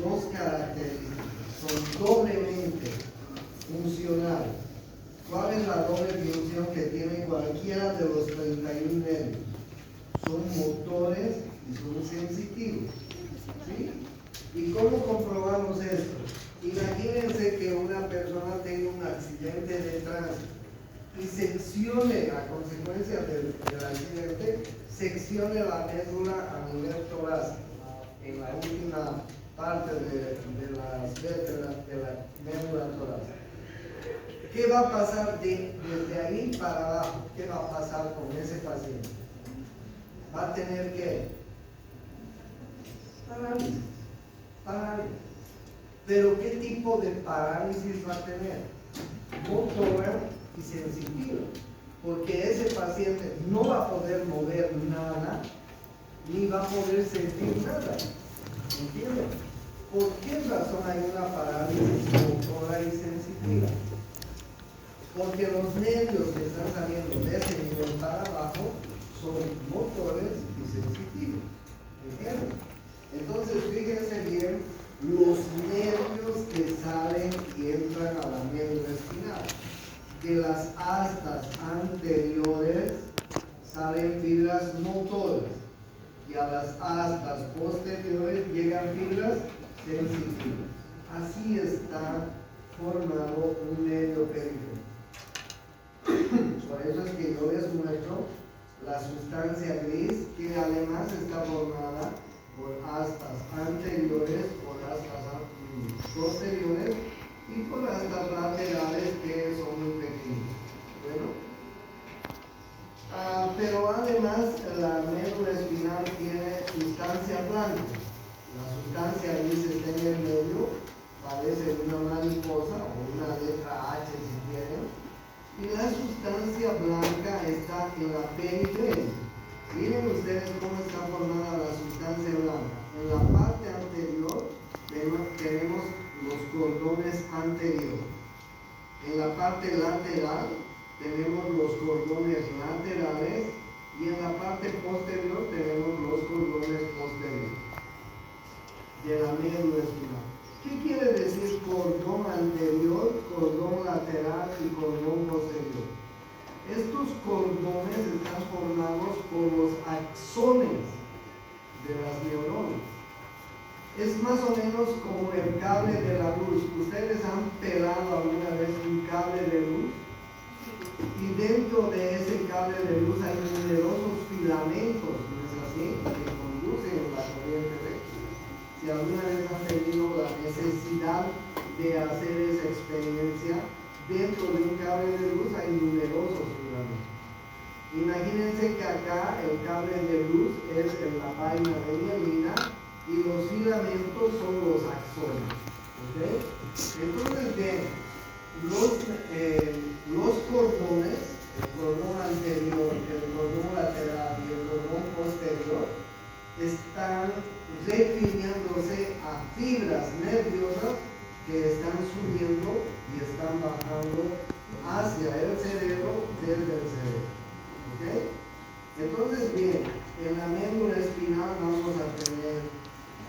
dos características, son doblemente funcionales. ¿Cuál es la doble función que tiene cualquiera de los 31 nervios? Son motores y son sensitivos. ¿Sí? ¿Y cómo comprobamos esto? Imagínense que una persona tenga un accidente de tránsito y seccione, a consecuencia del accidente, seccione la médula a nivel torácico, en la última parte de las vértebras de la médula torácica. ¿Qué va a pasar desde ahí para abajo? ¿Qué va a pasar con ese paciente? Va a tener que parálisis. Pero ¿qué tipo de parálisis va a tener? Motora y sensitiva. Porque ese paciente no va a poder mover nada, ni va a poder sentir nada. ¿Entienden? ¿Por qué razón hay una parálisis motora y sensitiva? Porque los nervios que están saliendo de ese nivel para abajo son motores y sensitivos. ¿Entienden? Entonces, fíjense bien los nervios que salen y entran a la médula espinal. De las astas anteriores salen fibras motoras y a las astas posteriores llegan fibras sensitivas. Así está formado un nervio periférico. Por eso es que yo les muestro la sustancia gris, que además está formada por astas anteriores, por astas posteriores y por astas laterales, que son muy pequeñas. Bueno, pero además la médula espinal tiene sustancia blanca. La sustancia gris está en el medio, parece una mariposa o una letra H si quieren. Y la sustancia blanca está en la periferia. Miren ustedes cómo está formada la sustancia blanca. En la parte anterior tenemos los cordones anteriores. En la parte lateral tenemos los cordones laterales y en la parte posterior tenemos los cordones posteriores de la médula espinal. ¿Qué quiere decir cordón anterior, cordón lateral y cordón posterior? Estos cordones están formados por los axones de las neuronas. Es más o menos como el cable de la luz. ¿Ustedes han pelado alguna vez un cable de luz? Y dentro de ese cable de luz hay numerosos filamentos, ¿no es así?, que conducen la corriente eléctrica. Si alguna vez han tenido la necesidad de hacer esa experiencia, dentro de un cable de luz hay numerosos filamentos. Imagínense que acá el cable de luz es la vaina de mielina y los filamentos son los axones. ¿Okay? Entonces, bien, los cordones, el cordón anterior, el cordón lateral y el cordón posterior, están refiriéndose a fibras nerviosas que están subiendo y están bajando hacia el cerebro desde el cerebro. ¿Okay? Entonces, bien, en la médula espinal vamos a tener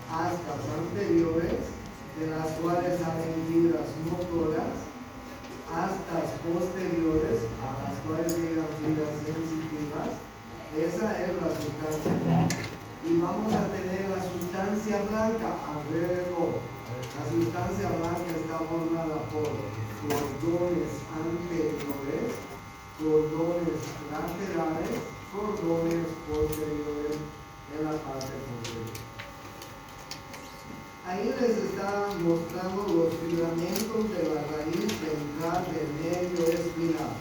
astas anteriores, de las cuales salen fibras motoras, astas posteriores, a las cuales llegan fibras sensitivas. Esa es la sustancia blanca. Y vamos a tener la sustancia blanca alrededor. La sustancia blanca está formada por cordones anteriores, cordones laterales, cordones posteriores en la parte posterior. Ahí les está mostrando los filamentos de la raíz central del nervio espinal.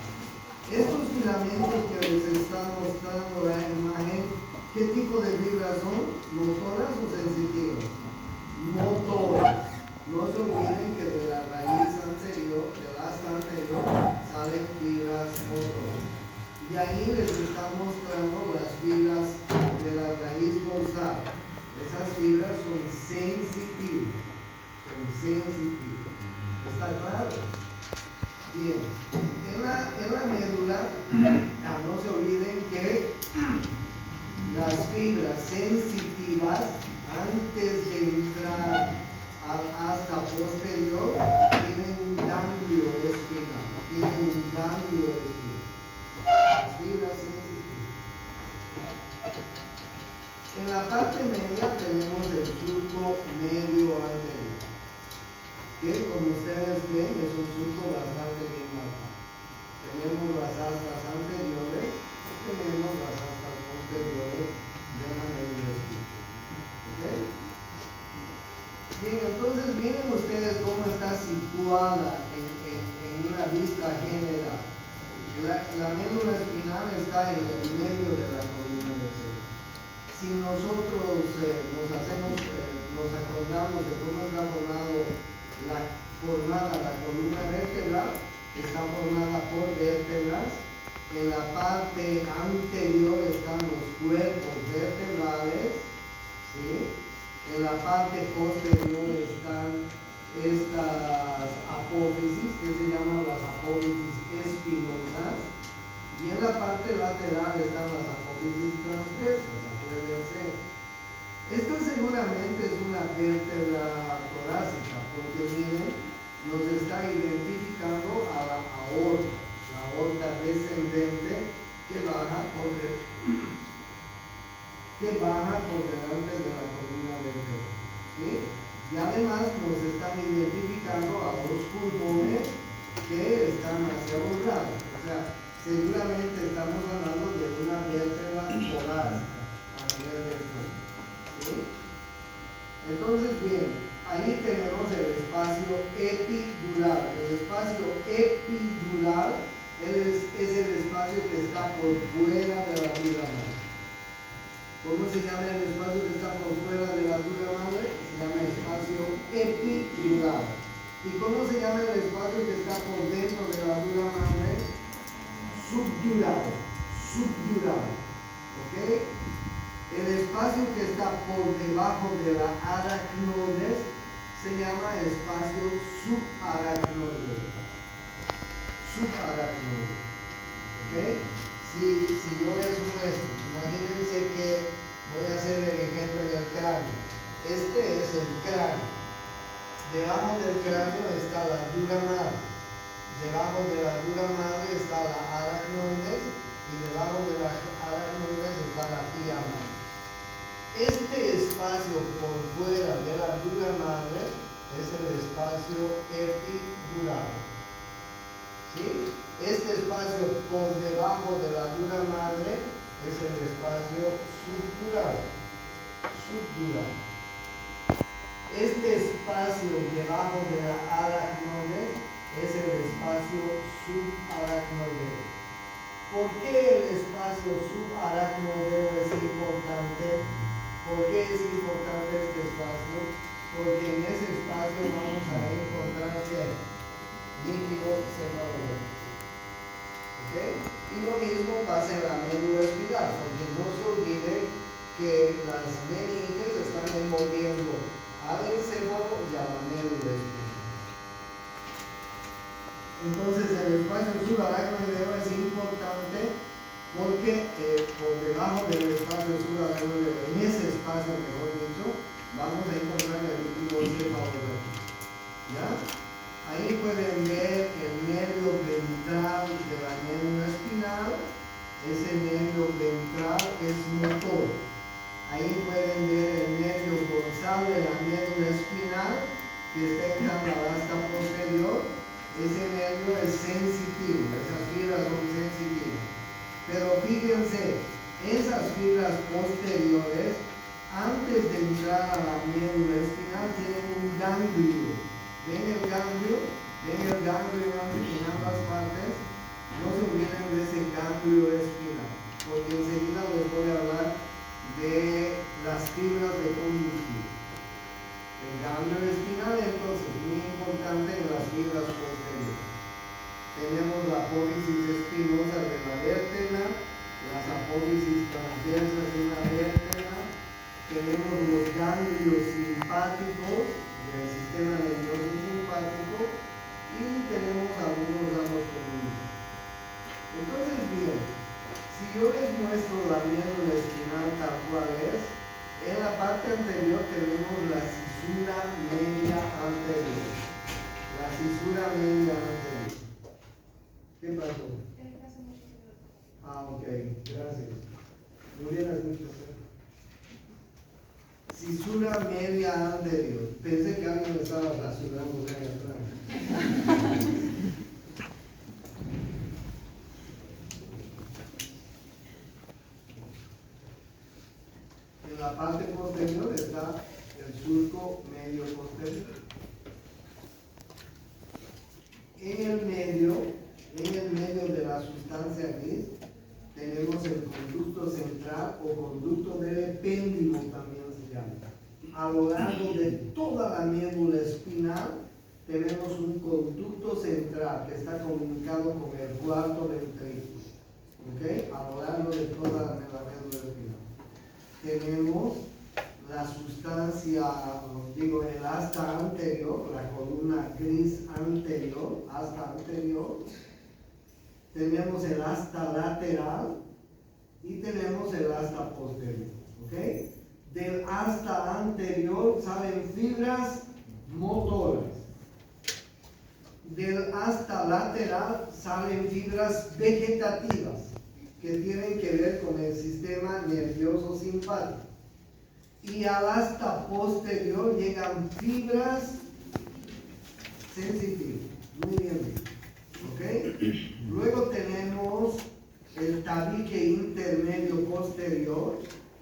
Estos filamentos que les está mostrando la imagen, ¿qué tipo de fibras son? ¿Motoras o sensitivas? Motoras. No se olviden que de la raíz anterior, del asta anterior, salen fibras motoras. Y ahí les está mostrando las fibras de la raíz dorsal. Esas fibras son sensitivas. ¿Está claro? Bien. En la médula, no se olviden que las fibras sensitivas, antes de entrar bien, es un surco bastante bien marcado. Tenemos las astas anteriores, tenemos las astas posteriores de la médula espinal. ¿Okay? Bien, entonces miren ustedes cómo está situada en una vista general. La médula espinal está en el medio de la columna vertebral. Si nosotros nos acordamos de cómo está formada la columna vertebral, está formada por vértebras. En la parte anterior están los cuerpos vertebrales, ¿sí? En la parte posterior están estas apófisis, que se llaman las apófisis espinosas, y en la parte lateral están las apófisis transversas, acuérdense. Esta seguramente es una vértebra torácica, porque miren, nos está identificando a la aorta descendente que baja por delante de la columna vertebral, ¿sí? Y además nos están identificando a los pulmones que están hacia los lados. O sea, seguramente estamos hablando de una vértebra torácica a nivel del cuerpo, ¿sí? Entonces, bien, ahí tenemos el espacio epidural. El espacio epidural es el espacio que está por fuera de la dura madre. ¿Cómo se llama el espacio que está por fuera de la dura madre? Se llama espacio epidural. ¿Y cómo se llama el espacio que está por dentro de la dura madre? Subdural. ¿Ok? El espacio que está por debajo de la aracnoides se llama espacio subaracnoide. ¿Ok? Si yo les muestro, imagínense que voy a hacer el ejemplo en el cráneo. Este es el cráneo. Debajo del cráneo está la dura madre. Debajo de la dura madre está la aracnoides y debajo de la aracnoides está la tía madre. Este espacio por fuera de la dura madre es el espacio epidural. ¿Sí? Este espacio por debajo de la dura madre es el espacio subdural. Este espacio debajo de la aracnoide es el espacio subaracnoideo. ¿Por qué el espacio subaracnoideo es importante? ¿Por qué es importante este espacio? Porque en ese espacio vamos a encontrar líquido cefalorraquídeo. ¿Ok? Y lo mismo pasa en la médula espinal, porque no se olvide que las meninges están envolviendo al encéfalo y a la médula espinal. Entonces el espacio subaracnoideo es importante porque por debajo del espacio subaracnoideo, en ese espacio mejor dicho, vamos a encontrar el líquido cefalorraquídeo. ¿Ya? Ahí pueden ver el nervio ventral de la médula espinal. Ese nervio ventral es motor. Ahí pueden ver el nervio dorsal de la médula espinal que está en la asta posterior. Ese nervio es sensitivo, esas fibras son sensitivas. Pero fíjense, esas fibras posteriores, antes de entrar a la médula espinal, tienen un ganglio. ¿Ven el ganglio? En ambas partes? No se olviden de ese ganglio espinal, porque enseguida les voy a hablar de las fibras de conducción. El ganglio espinal, entonces, muy importante en las fibras posteriores. Tenemos la apófisis espinosa de la vértebra, las apófisis transversas de la vértebra, tenemos los ganglios simpáticos del sistema nervioso simpático y tenemos algunos ramos comunes. Entonces, bien, si yo les muestro la médula espinal tal cual es, en la parte anterior tenemos la cisura media anterior. La cisura media anterior. ¿Qué pasó? Ok, gracias. Muy bien, cisura media anterior. Pensé que alguien estaba racionando ahí atrás. En la parte posterior está el surco medio posterior. En el medio de la sustancia gris, tenemos el conducto central o conducto del epéndimo también se llama. A lo largo de toda la médula espinal tenemos un conducto central que está comunicado con el cuarto ventrículo. ¿Ok? A lo largo de toda la médula espinal. Tenemos la sustancia, el asta anterior, la columna gris anterior, asta anterior. Tenemos el asta lateral y tenemos el asta posterior. ¿Ok? Del asta anterior salen fibras motoras. Del asta lateral salen fibras vegetativas que tienen que ver con el sistema nervioso simpático. Y al asta posterior llegan fibras sensitivas. Muy bien. ¿Ok? Luego tenemos el tabique intermedio posterior.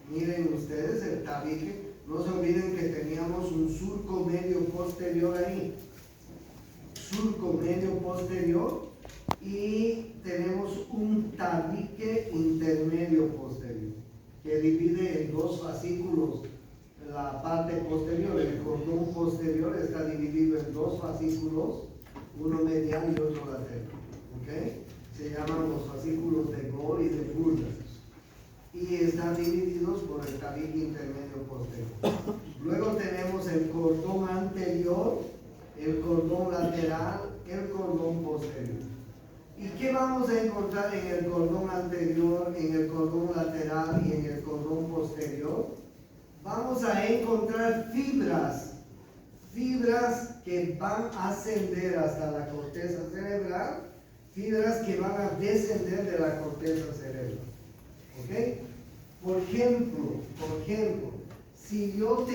Miren ustedes el tabique. No se olviden que teníamos un surco medio posterior ahí. Surco medio posterior. Y tenemos un tabique intermedio posterior que divide en dos fascículos la parte posterior. El cordón posterior está dividido en dos fascículos, uno medial y otro lateral. ¿Okay? Se llaman los fascículos de Gore y de Burger. Y están divididos por el tabique intermedio posterior. Luego tenemos el cordón anterior, el cordón lateral, el cordón posterior. ¿Y qué vamos a encontrar en el cordón anterior, en el cordón lateral y en el cordón posterior? Vamos a encontrar fibras que van a ascender hasta la corteza cerebral, fibras que van a descender de la corteza cerebral. ¿Ok? Por ejemplo, si yo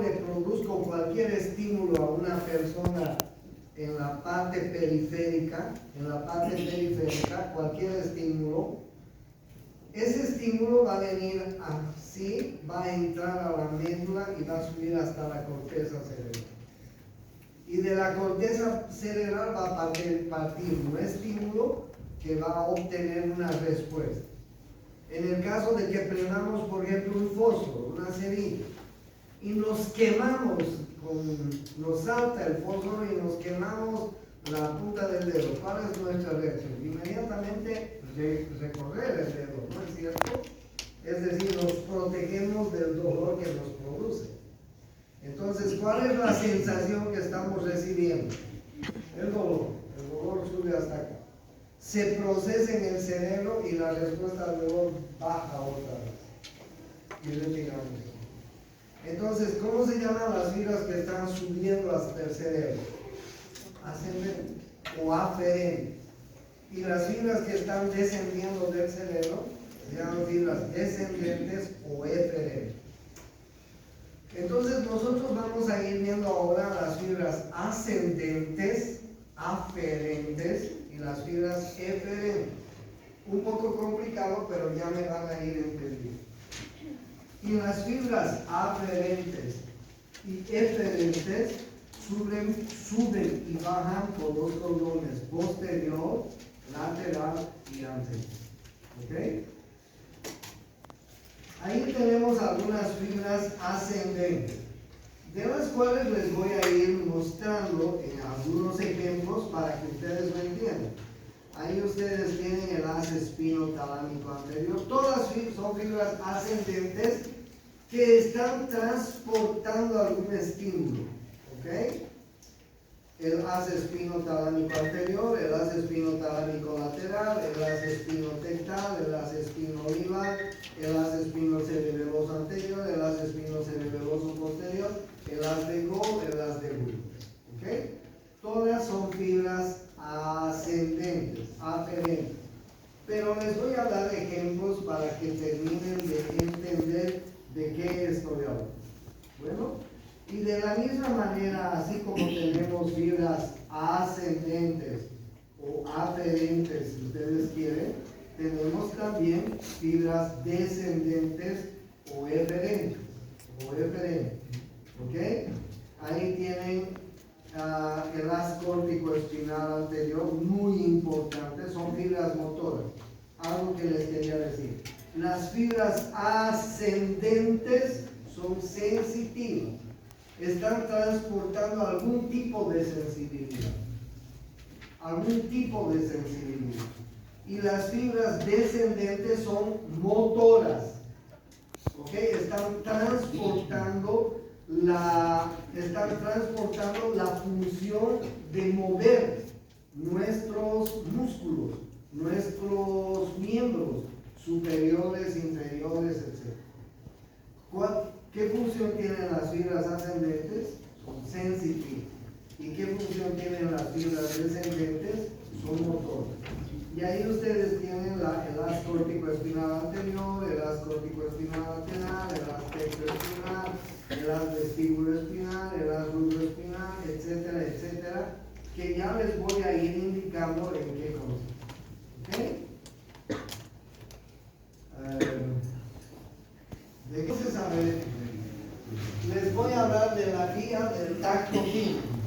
le produzco cualquier estímulo a una persona en la parte periférica, cualquier estímulo, ese estímulo va a venir así, va a entrar a la médula y va a subir hasta la corteza cerebral. Y de la corteza cerebral va a partir un estímulo que va a obtener una respuesta. En el caso de que prendamos, por ejemplo, un fósforo, una cerilla, y nos quemamos, nos salta el fósforo y nos quemamos la punta del dedo, ¿cuál es nuestra reacción? Inmediatamente recorrer el dedo, ¿no es cierto? Es decir, nos protegemos del dolor que nos produce. Entonces, ¿cuál es la sensación que estamos recibiendo? El dolor sube hasta acá. Se procesa en el cerebro y la respuesta al dolor baja otra vez. Y retiramos. Entonces, ¿cómo se llaman las fibras que están subiendo hasta el cerebro? Ascendentes o aferentes. Y las fibras que están descendiendo del cerebro se llaman fibras descendentes o eferentes. Entonces, nosotros vamos a ir viendo ahora las fibras ascendentes, aferentes y las fibras eferentes. Un poco complicado, pero ya me van a ir entendiendo. Y las fibras aferentes y eferentes suben y bajan por los cordones posterior, lateral y anterior. ¿Ok? Ahí tenemos algunas fibras ascendentes, de las cuales les voy a ir mostrando en algunos ejemplos para que ustedes lo entiendan. Ahí ustedes tienen el haz espinotalámico anterior. Todas son fibras ascendentes que están transportando algún estímulo. ¿Ok? El haz espinotalámico anterior, el haz espinotalámico lateral, el haz espinotectal, el haz espinoolivar, el haz espinocerebeloso anterior, el haz espinocerebeloso posterior, el haz de Gore, el haz de Wood. ¿Ok? Todas son fibras ascendentes, aferentes. Pero les voy a dar ejemplos para que terminen de entender de qué estoy hablando. Bueno, y de la misma manera, así como tenemos fibras ascendentes o aferentes, si ustedes quieren, tenemos también fibras descendentes o eferentes. ¿Ok? Ahí tienen el haz córtico-espinal anterior, muy importante, son fibras motoras. Algo que les quería decir. Las fibras ascendentes son sensitivas, están transportando algún tipo de sensibilidad. Y las fibras descendentes son motoras, ¿ok? Están transportando la función de mover nuestros músculos, nuestros miembros superiores, inferiores, etc. ¿Qué función tienen las fibras ascendentes? Son sensitivas. ¿Y qué función tienen las fibras descendentes? Son motoras. Y ahí ustedes tienen el haz córtico-espinal anterior, el haz córtico-espinal lateral, el haz tectoespinal, el haz vestíbulo-espinal, el haz rubroespinal, etcétera, etcétera, que ya les voy a ir indicando en qué consiste. ¿Ok? Entonces, a ver, les voy a hablar de la vía del tacto fino.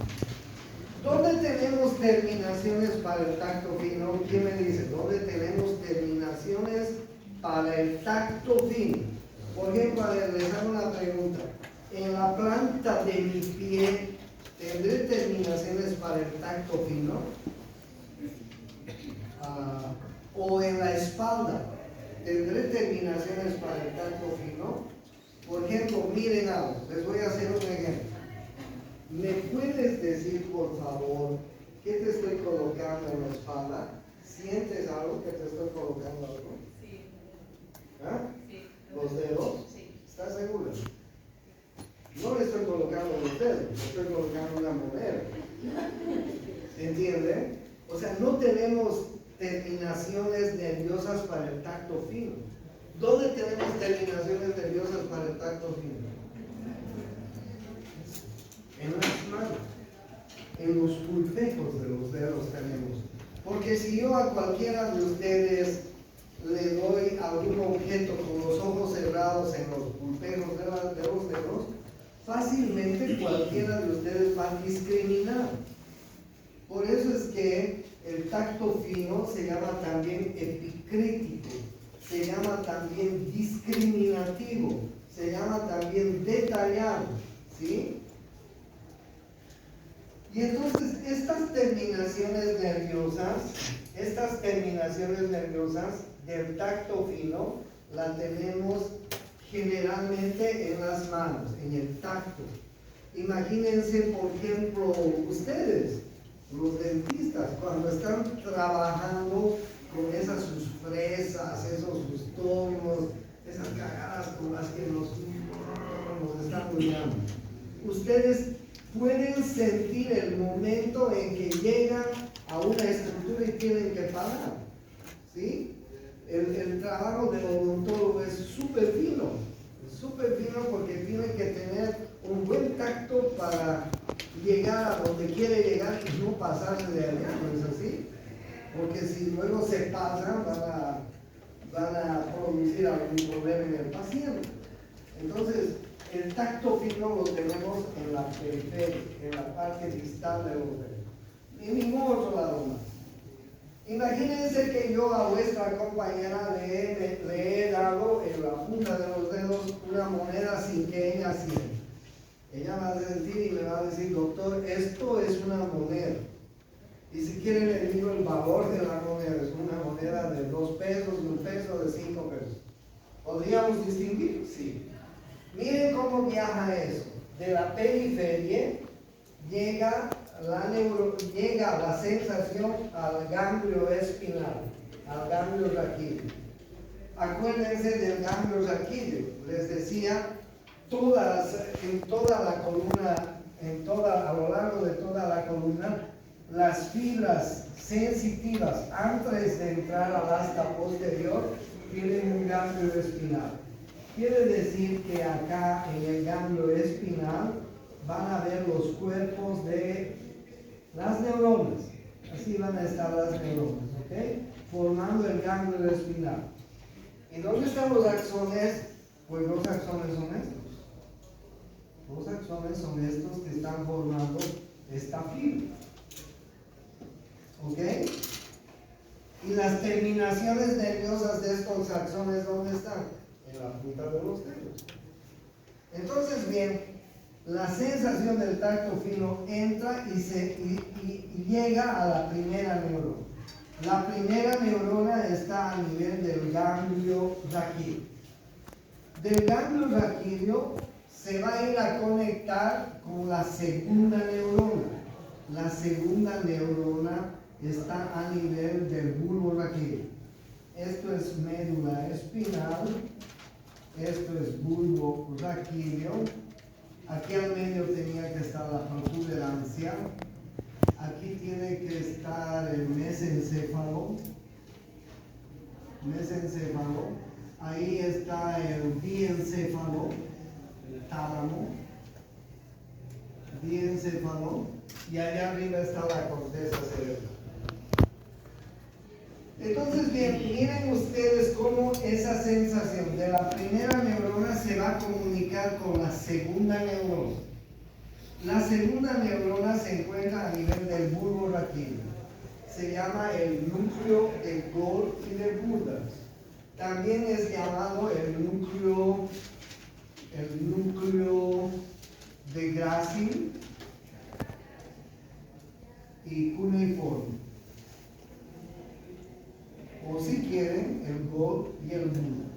¿Dónde tenemos terminaciones para el tacto fino? ¿Quién me dice? ¿Dónde tenemos terminaciones para el tacto fino? Por ejemplo, a ver, les hago una pregunta. En la planta de mi pie, ¿tendré terminaciones para el tacto fino? O en la espalda, ¿tendré terminaciones para el tacto fino? Por ejemplo, miren algo, les voy a hacer un ejemplo. ¿Me puedes decir, por favor, qué te estoy colocando en la espalda? ¿Sientes algo que te estoy colocando algo? Sí. ¿Ah? Sí. ¿Los dedos? Sí. ¿Estás seguro? No le estoy colocando los dedos, le estoy colocando una moneda. ¿Entienden? O sea, no tenemos terminaciones nerviosas para el tacto fino. ¿Dónde tenemos terminaciones nerviosas para el tacto fino? En las manos, en los pulpejos de los dedos tenemos. Porque si yo a cualquiera de ustedes le doy algún objeto con los ojos cerrados en los pulpejos de los dedos, fácilmente cualquiera de ustedes va a discriminar. Por eso es que el tacto fino se llama también epicrítico, se llama también discriminativo, se llama también detallado, ¿sí? Y entonces estas terminaciones nerviosas del tacto fino la tenemos generalmente en las manos, en el tacto. Imagínense, por ejemplo, ustedes, los dentistas, cuando están trabajando con esas sus fresas, esos sus tomos, esas cagadas con las que nos están cuidando. Ustedes pueden sentir el momento en que llegan a una estructura y tienen que parar, ¿sí? El trabajo del odontólogo es súper fino porque tiene que tener un buen tacto para llegar a donde quiere llegar y no pasarse de allá, ¿no es así? Porque si luego se pasan van a producir algún problema en el paciente. Entonces, el tacto fino lo tenemos en la periferia, en la parte distal de los dedos. En ningún otro lado más. Imagínense que yo a vuestra compañera le he dado en la punta de los dedos una moneda sin que ella sienta. Ella va a sentir y me va a decir, doctor, esto es una moneda. Y si quiere le digo el valor de la moneda, es una moneda de 2 pesos, de 1 peso, de 5 pesos. ¿Podríamos distinguir? Sí. Miren cómo viaja eso. De la periferia llega la sensación al ganglio espinal, al ganglio raquídeo. Acuérdense del ganglio raquídeo. Les decía, en toda la columna, a lo largo de toda la columna, las fibras sensitivas antes de entrar al asta posterior tienen un ganglio espinal. Quiere decir que acá en el ganglio espinal van a ver los cuerpos de las neuronas. Así van a estar las neuronas, ¿ok? Formando el ganglio espinal. ¿Y dónde están los axones? Pues los axones son estos. Los axones son estos que están formando esta fibra. ¿Ok? Y las terminaciones nerviosas de estos axones, ¿dónde están? En la punta de los dedos. Entonces, bien, la sensación del tacto fino entra y llega a la primera neurona. La primera neurona está a nivel del ganglio raquídeo. Del ganglio raquídeo se va a ir a conectar con la segunda neurona. La segunda neurona está a nivel del bulbo raquídeo. Esto es médula espinal, esto es bulbo raquídeo. Aquí al medio tenía que estar la protuberancia. Aquí tiene que estar el mesencéfalo. Ahí está el diencéfalo, el tálamo. Diencéfalo. Y allá arriba está la corteza cerebral. Entonces, bien, miren ustedes cómo esa sensación de la primera neurona se va a comunicar con la segunda neurona. La segunda neurona se encuentra a nivel del bulbo raquídeo. Se llama el núcleo de Golgi de Boulders. También es llamado el núcleo de Gracil y cuneiforme. O si quieren, el Golgi y el Boulders.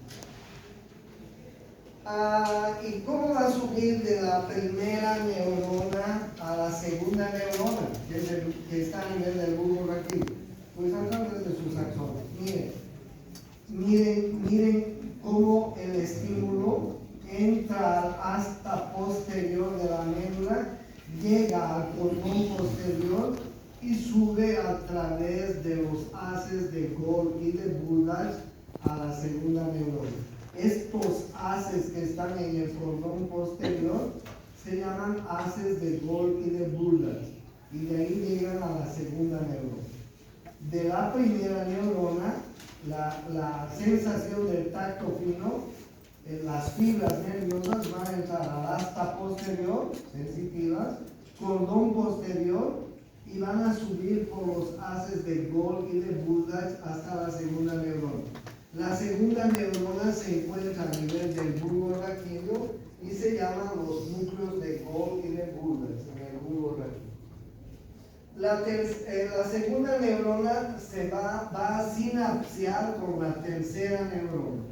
¿Y cómo va a subir de la primera neurona a la segunda neurona, que está a nivel del bulbo raquídeo? Pues a través de sus axones. Miren cómo el estímulo entra hasta posterior de la médula, llega al cordón posterior y sube a través de los haces de Golgi y de Boulders a la segunda neurona. Estos haces que están en el cordón posterior se llaman haces de Golgi y de Boulders, y de ahí llegan a la segunda neurona. De la primera neurona, la sensación del tacto fino, las fibras nerviosas van a entrar al asta posterior, sensitivas, cordón posterior, y van a subir por los haces de Golgi y de Boulders hasta la segunda neurona. La segunda neurona se encuentra a nivel del bulbo raquídeo y se llaman los núcleos de Golgi y de Boulders en el bulbo raquídeo. La segunda neurona se va a sinapsear con la tercera neurona.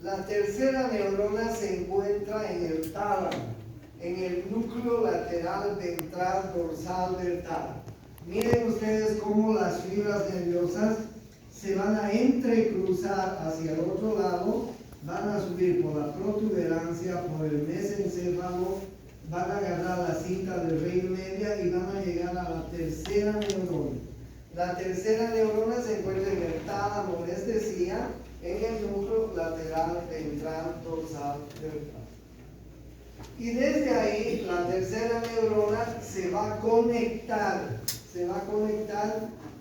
La tercera neurona se encuentra en el tálamo, en el núcleo lateral ventral dorsal del tálamo. Miren ustedes cómo las fibras nerviosas se van a entrecruzar hacia el otro lado, van a subir por la protuberancia, por el mesencéfalo, van a agarrar la cinta del reino media y van a llegar a la tercera neurona. La tercera neurona se encuentra en el tálamo, les decía, en el núcleo lateral ventral dorsal del tálamo. Y desde ahí, la tercera neurona se va a conectar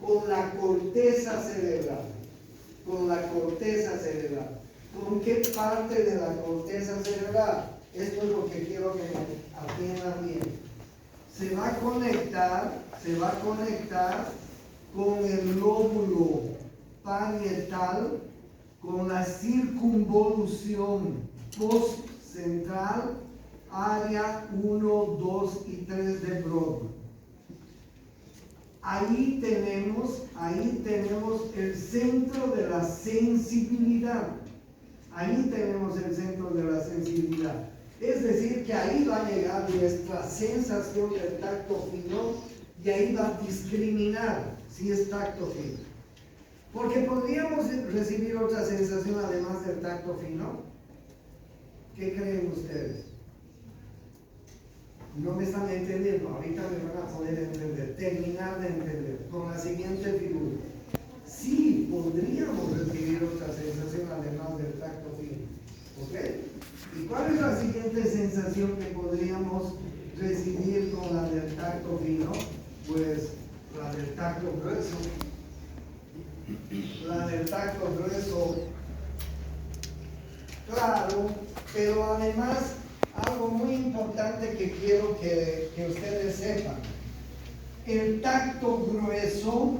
con la corteza cerebral. ¿Con qué parte de la corteza cerebral? Esto es lo que quiero que atiendan bien. Se va a conectar con el lóbulo parietal, con la circunvolución postcentral, área 1, 2 y 3 de Brodmann. Ahí tenemos el centro de la sensibilidad. Es decir, que ahí va a llegar nuestra sensación del tacto fino y ahí va a discriminar si es tacto fino. Porque podríamos recibir otra sensación además del tacto fino. ¿Qué creen ustedes? No me están entendiendo, ahorita me van a poder entender, terminar de entender, con la siguiente figura. Sí, podríamos recibir otra sensación además del tacto fino, ¿ok? ¿Y cuál es la siguiente sensación que podríamos recibir? del tacto fino, pues la del tacto grueso. La del tacto grueso, claro, pero además algo muy importante que quiero que ustedes sepan. El tacto grueso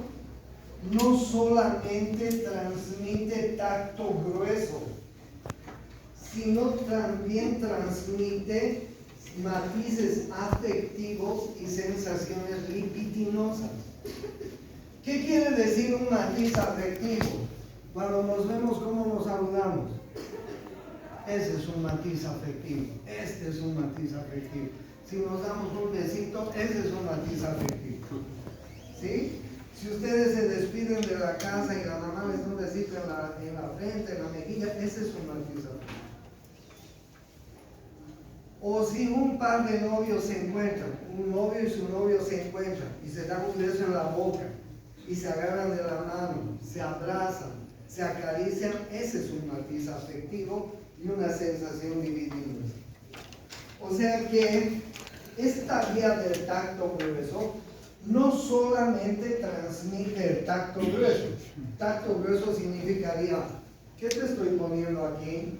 no solamente transmite tacto grueso, sino también transmite matices afectivos y sensaciones libidinosas. ¿Qué quiere decir un matiz afectivo? Cuando nos vemos, ¿cómo nos saludamos? Ese es un matiz afectivo. Este es un matiz afectivo. Si nos damos un besito, ese es un matiz afectivo. ¿Sí? Si ustedes se despiden de la casa y la mamá les da un besito en la frente, en la mejilla, ese es un matiz afectivo. O si un par de novios se encuentran, un novio y su novio se encuentran y se dan un beso en la boca y se agarran de la mano, se abrazan, se acarician, ese es un matiz afectivo y una sensación libidinosa. O sea que esta vía del tacto grueso no solamente transmite el tacto grueso. Tacto grueso significaría, ¿qué te estoy poniendo aquí?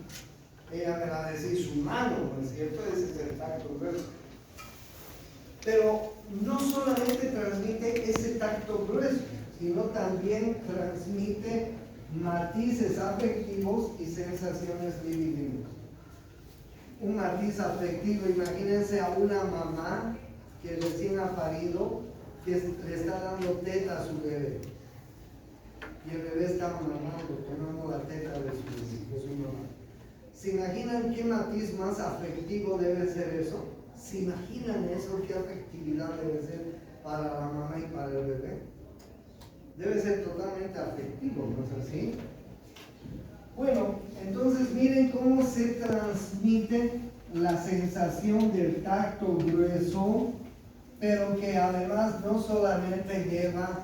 Ella me va a decir su mano, ¿no es cierto? Ese es el tacto grueso. Pero no solamente transmite ese tacto grueso, sino también transmite matices afectivos y sensaciones libidinosas. Un matiz afectivo, imagínense a una mamá que recién ha parido, que le está dando teta a su bebé. Y el bebé está mamando, tomando la teta de su mamá. ¿Se imaginan qué matiz más afectivo debe ser eso? ¿Se imaginan eso? ¿Qué afectividad debe ser para la mamá y para el bebé? Debe ser totalmente afectivo, ¿no es así? Bueno, entonces miren cómo se transmite la sensación del tacto grueso, pero que además no solamente lleva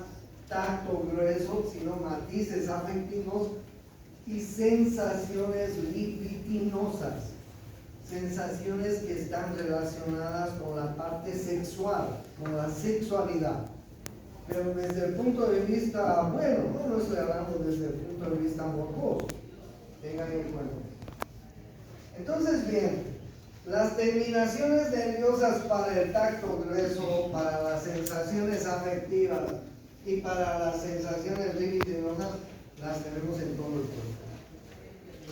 tacto grueso, sino matices afectivos y sensaciones libidinosas, sensaciones que están relacionadas con la parte sexual, con la sexualidad. Pero desde el punto de vista, bueno, no estoy hablando desde el punto de vista morboso, tengan en cuenta. Entonces, bien, las terminaciones nerviosas para el tacto grueso, para las sensaciones afectivas y para las sensaciones libidinosas, las tenemos en todo el cuerpo.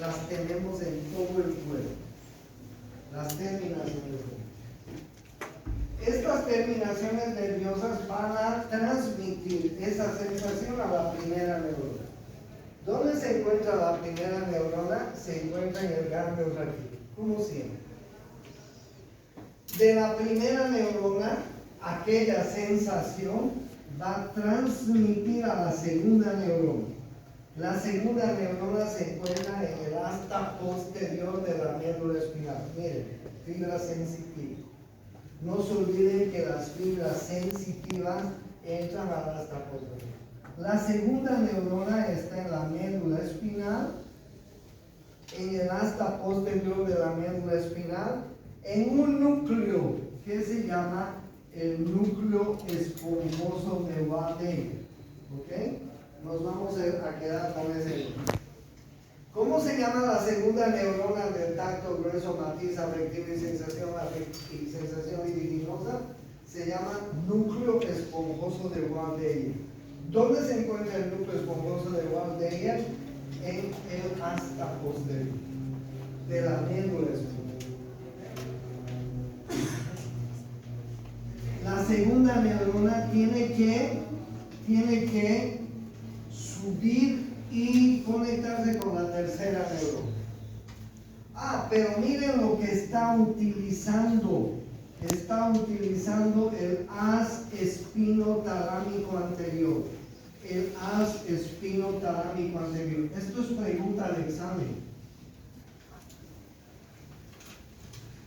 Las tenemos en todo el cuerpo. Las terminaciones. Estas terminaciones nerviosas van a transmitir esa sensación a la primera neurona. ¿Dónde se encuentra la primera neurona? Se encuentra en el ganglio raquídeo, como siempre. De la primera neurona, aquella sensación va a transmitir a la segunda neurona. La segunda neurona se encuentra en el asta posterior de la médula espinal. Miren, fibra sensitiva. No se olviden que las fibras sensitivas entran al asta posterior. La segunda neurona está en la médula espinal, en el asta posterior de la médula espinal, en un núcleo que se llama el núcleo esponjoso de Waldecker. ¿Ok? Nos vamos a quedar con ese. ¿Cómo se llama la segunda neurona del tacto grueso, matiz afectivo y sensación libidinosa? Se llama núcleo esponjoso de Waldecker. ¿Dónde se encuentra el núcleo esponjoso de Waldecker? En el asta posterior de la médula espinal. La segunda neurona tiene que subir y conectarse con la tercera neurona. Pero miren lo que está utilizando. Está utilizando el haz espinotalámico anterior. El haz espinotalámico anterior. Esto es pregunta de examen.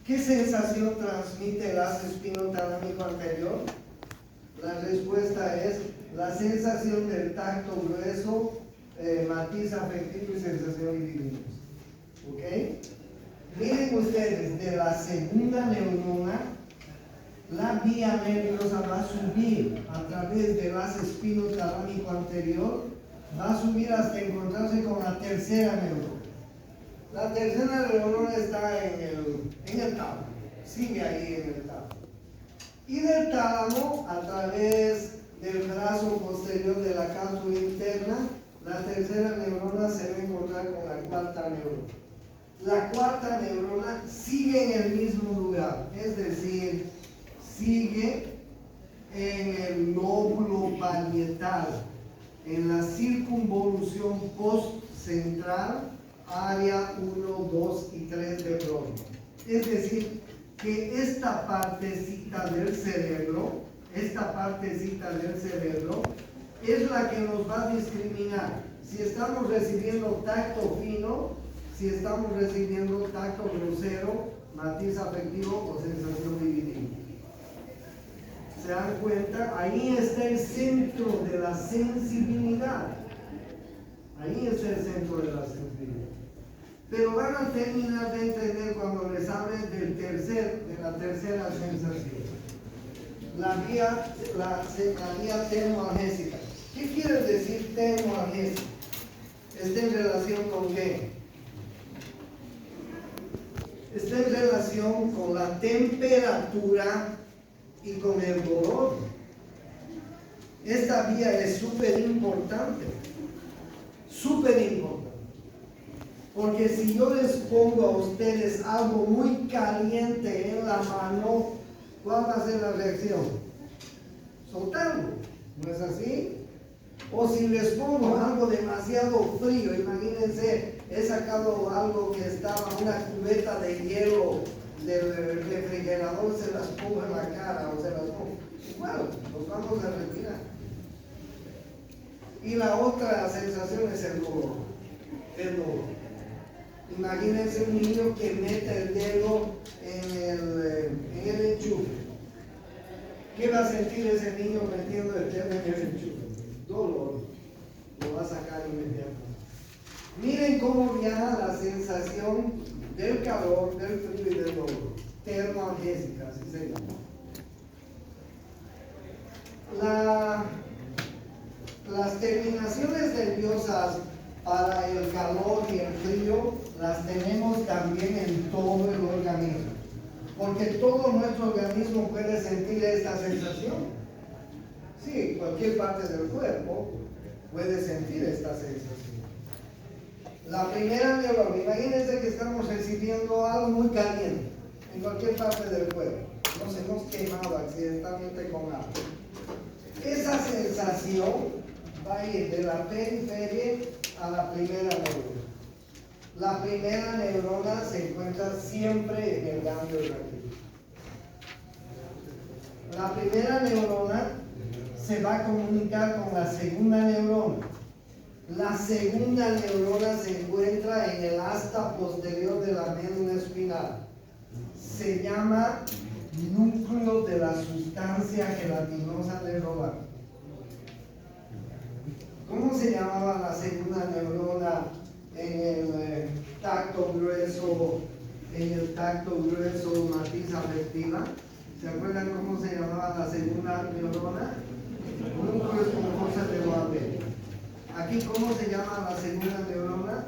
¿Qué sensación transmite el haz espinotalámico anterior? La respuesta es la sensación del tacto grueso, matiz afectivo y sensación libidinosa. ¿Ok? Miren ustedes, de la segunda neurona la vía nerviosa va a subir a través del haz espinotalámico anterior, va a subir hasta encontrarse con la tercera neurona. La tercera neurona está en el tálamo, sigue ahí en el tálamo. Y del tálamo, a través del brazo posterior de la cápsula interna, la tercera neurona se va a encontrar con la cuarta neurona. La cuarta neurona sigue en el mismo lugar, es decir, sigue en el lóbulo parietal, en la circunvolución postcentral, área 1, 2 y 3 de Broca. Es decir, que esta partecita del cerebro es la que nos va a discriminar si estamos recibiendo tacto fino, si estamos recibiendo tacto grosero, matiz afectivo o sensación dividida. ¿Se dan cuenta? Ahí está el centro de la sensibilidad. Ahí está el centro de la sensibilidad. Pero van a terminar de entender cuando les hable de la tercera sensación. La vía termoalgésica. ¿Qué quiere decir termoalgésica? ¿Está en relación con qué? Está en relación con la temperatura y con el dolor. Esta vía es súper importante, porque si yo les pongo a ustedes algo muy caliente en la mano, ¿cuál va a ser la reacción? Soltarlo, ¿no es así? O si les pongo algo demasiado frío, imagínense, he sacado algo que estaba, una cubeta de hielo del refrigerador, se las pongo en la cara o se las pongo. Bueno, los vamos a retirar. Y la otra sensación es el dolor. Imagínense un niño que mete el dedo en el enchufe. ¿Qué va a sentir ese niño metiendo el dedo en el enchufe? Dolor. Lo va a sacar inmediatamente. Miren cómo viaja la sensación del calor, del frío y del dolor. Termoalgésica, así se llama. Las terminaciones nerviosas para el calor y el frío las tenemos también en todo el organismo, porque todo nuestro organismo puede sentir esta sensación. Sí, cualquier parte del cuerpo puede sentir esta sensación. La primera neurona, imagínense que estamos recibiendo algo muy caliente en cualquier parte del cuerpo, nos hemos quemado accidentalmente con algo. Esa sensación va a ir de la periferia a la primera neurona. La primera neurona se encuentra siempre en el ganglio raquídeo. La primera neurona se va a comunicar con la segunda neurona. La segunda neurona se encuentra en el asta posterior de la médula espinal. Se llama núcleo de la sustancia gelatinosa de Roland. ¿Cómo se llamaba la segunda neurona en el tacto grueso, matiz afectiva? ¿Se acuerdan cómo se llamaba la segunda neurona? Núcleo esponjosa de Roland. Aquí, ¿cómo se llama la segunda neurona?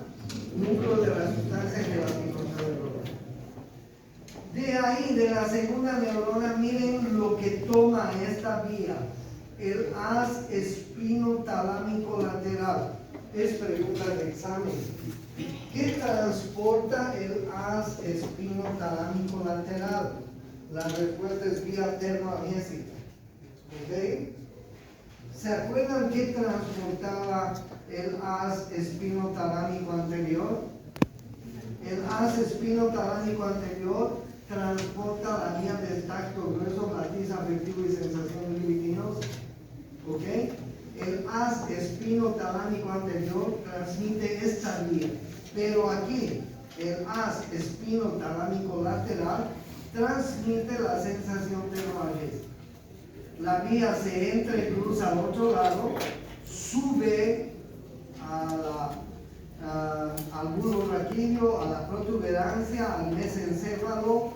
Núcleo de la sustancia gelatinosa de Roland. De ahí, de la segunda neurona, miren lo que toma esta vía. El haz espinotalámico lateral. Es pregunta de examen. ¿Qué transporta el haz espinotalámico lateral? La respuesta es vía termoalgésica. ¿Ok? ¿Se acuerdan qué transportaba el haz espinotalámico anterior? El haz espinotalámico anterior transporta la vía del tacto grueso, matiz afectivo y sensación libidinosa. ¿Ok? El haz espinotalámico anterior transmite esta vía, pero aquí el haz espinotalámico lateral transmite la sensación termoalgésica. La vía se entrecruza al otro lado, sube al bulbo raquídeo, a la protuberancia, al mesencéfalo,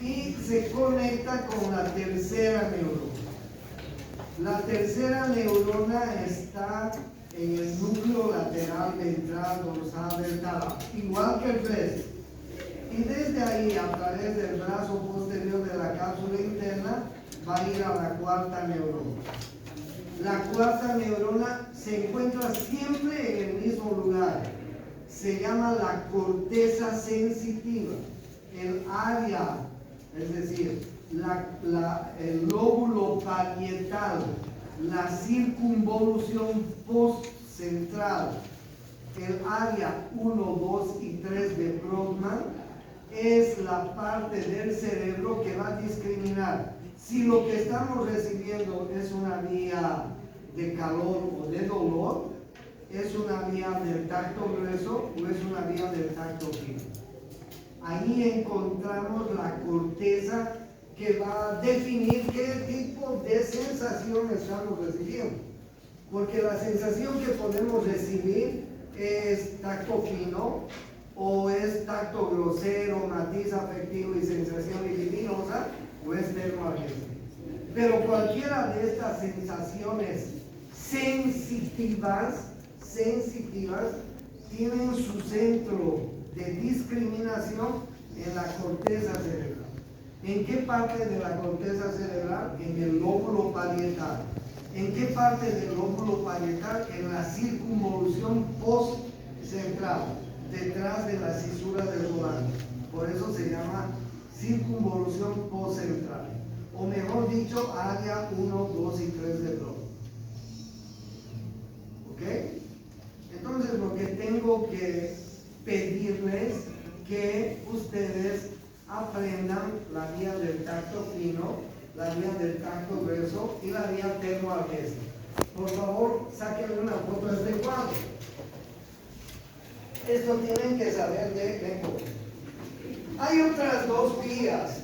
y se conecta con la tercera neurona. La tercera neurona está en el núcleo lateral ventral dorsal del tálamo, igual que el resto. Y desde ahí, a través del brazo posterior de la cápsula interna, va a ir a la cuarta neurona. La cuarta neurona se encuentra siempre en el mismo lugar. Se llama la corteza sensitiva. El área, es decir, el lóbulo parietal, la circunvolución postcentral, el área 1, 2 y 3 de Brodmann, es la parte del cerebro que va a discriminar si lo que estamos recibiendo es una vía de calor o de dolor, es una vía del tacto grueso o es una vía del tacto fino. Ahí encontramos la corteza que va a definir qué tipo de sensación estamos recibiendo. Porque la sensación que podemos recibir es tacto fino, o es tacto grosero, matiz afectivo y sensación libidinosa, o es termoadhesivo. Pero cualquiera de estas sensaciones sensitivas tienen su centro de discriminación en la corteza cerebral. ¿En qué parte de la corteza cerebral? En el lóbulo parietal. ¿En qué parte del lóbulo parietal? En la circunvolución postcentral, detrás de la cisura del volante. Por eso se llama circunvolución postcentral, o mejor dicho, área 1, 2 y 3 de Brodmann. ¿Ok? Entonces lo que tengo que pedirles que ustedes aprendan la vía del tacto fino, la vía del tacto grueso y la vía termoadhesiva. Por favor, sáquenle una foto a este cuadro. Esto tienen que saber de memoria. Hay otras dos vías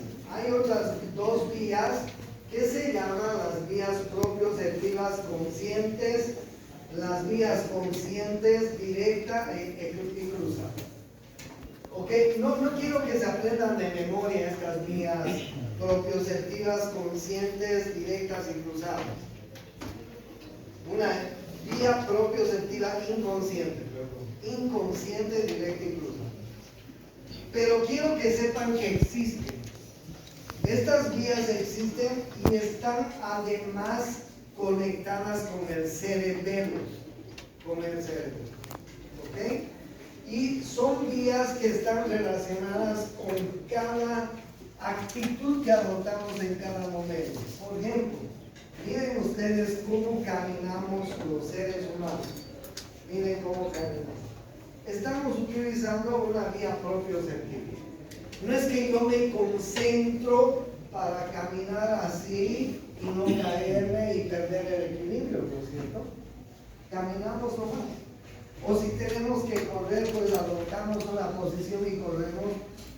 que se llaman las vías propioceptivas conscientes, las vías conscientes directa y cruzada. ¿Ok? No quiero que se aprendan de memoria estas vías propioceptivas conscientes, directas y cruzadas. Una vía propioceptiva inconsciente, directa y cruzada. Pero quiero que sepan que existen. Estas vías existen y están además conectadas con el cerebelo. ¿Ok? Y son vías que están relacionadas con cada actitud que adoptamos en cada momento. Por ejemplo, miren ustedes cómo caminamos los seres humanos. Miren cómo caminamos. Estamos utilizando una vía propioceptiva. No es que yo me concentro para caminar así y no caerme y perder el equilibrio, ¿no es cierto? Caminamos nomás. O si tenemos que correr, pues adoptamos una posición y corremos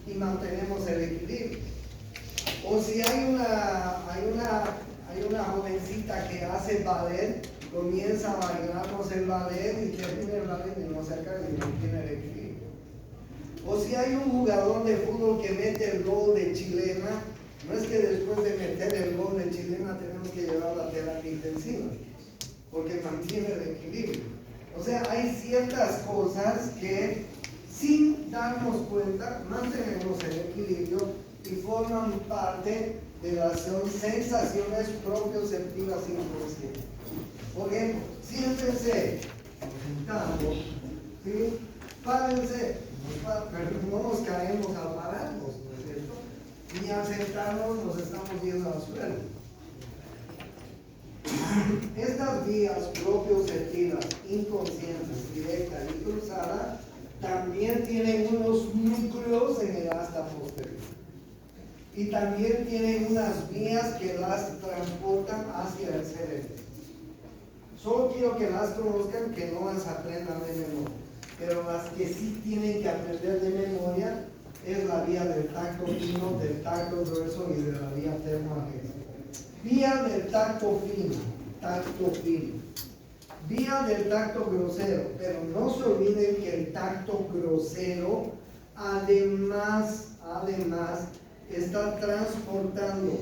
y mantenemos el equilibrio. O si hay una jovencita que hace ballet, comienza a bailarnos el ballet y termina el ballet y no se acaba y no tiene el equilibrio. O si hay un jugador de fútbol que mete el gol de chilena, no es que después de meter el gol de chilena tenemos que llevar la terapia intensiva, porque mantiene el equilibrio. O sea, hay ciertas cosas que sin darnos cuenta mantenemos el equilibrio y forman parte de las sensaciones propioceptivas inconscientes. Por ejemplo, siéntense, nos sentamos, ¿sí? Párense, no nos caemos al pararnos, ¿no es cierto? Ni al sentarnos nos estamos yendo al suelo. Estas vías propioceptivas, inconscientes, directa y cruzada, también tienen unos núcleos en el asta posterior. Y también tienen unas vías que las transportan hacia el cerebro. Solo quiero que las conozcan, que no las aprendan de memoria. Pero las que sí tienen que aprender de memoria es la vía del tacto fino, del tacto grueso y de la vía termoadhesiva. Vía del tacto fino. Vía del tacto grosero, pero no se olviden que el tacto grosero además está transportando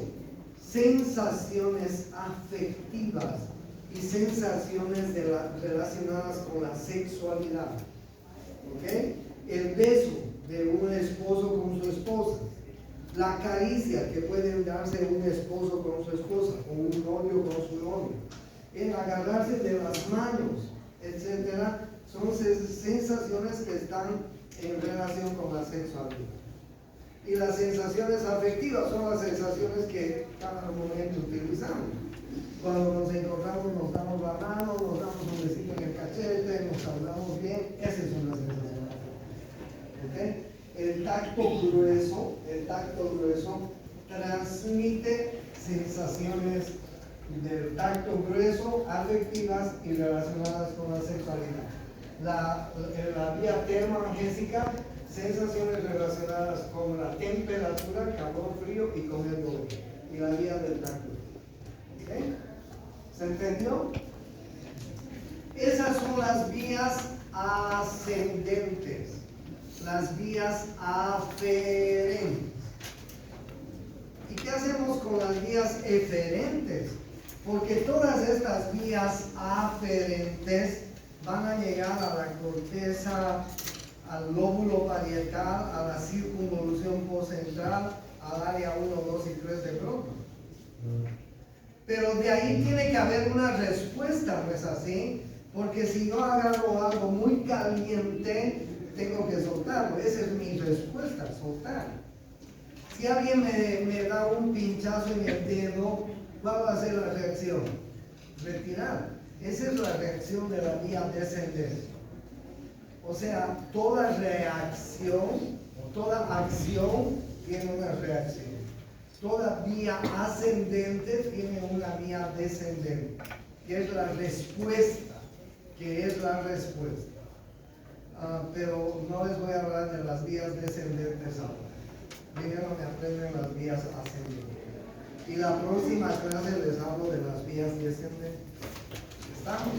sensaciones afectivas y sensaciones relacionadas con la sexualidad. ¿Okay? El beso de un esposo con su esposa, la caricia que puede darse un esposo con su esposa o un novio con su novio, el agarrarse de las manos, etcétera, son sensaciones que están en relación con la sexualidad. Y las sensaciones afectivas son las sensaciones que cada momento utilizamos. Cuando nos encontramos, nos damos la mano, nos damos un besito en el cachete, nos saludamos bien, esa es una sensación afectiva. ¿Okay? El tacto grueso transmite sensaciones del tacto grueso, afectivas y relacionadas con la sexualidad. La vía termoangésica, sensaciones relacionadas con la temperatura, calor, frío y con el dolor. Y la vía del tacto. ¿Okay? ¿Se entendió? Esas son las vías ascendentes, las vías aferentes. ¿Y qué hacemos con las vías eferentes? Porque todas estas vías aferentes van a llegar a la corteza, al lóbulo parietal, a la circunvolución postcentral, al área 1, 2 y 3 de Broca. Pero de ahí tiene que haber una respuesta, ¿no es así? Porque si yo agarro algo muy caliente, tengo que soltarlo. Esa es mi respuesta, soltar. Si alguien me da un pinchazo en el dedo, ¿cuál va a ser la reacción? Retirar. Esa es la reacción de la vía descendente. O sea, toda reacción o toda acción tiene una reacción. Toda vía ascendente tiene una vía descendente, que es la respuesta, pero no les voy a hablar de las vías descendentes ahora. Primero me aprenden las vías ascendentes. Y la próxima clase les hablo de las vías descendentes. ¿Estamos?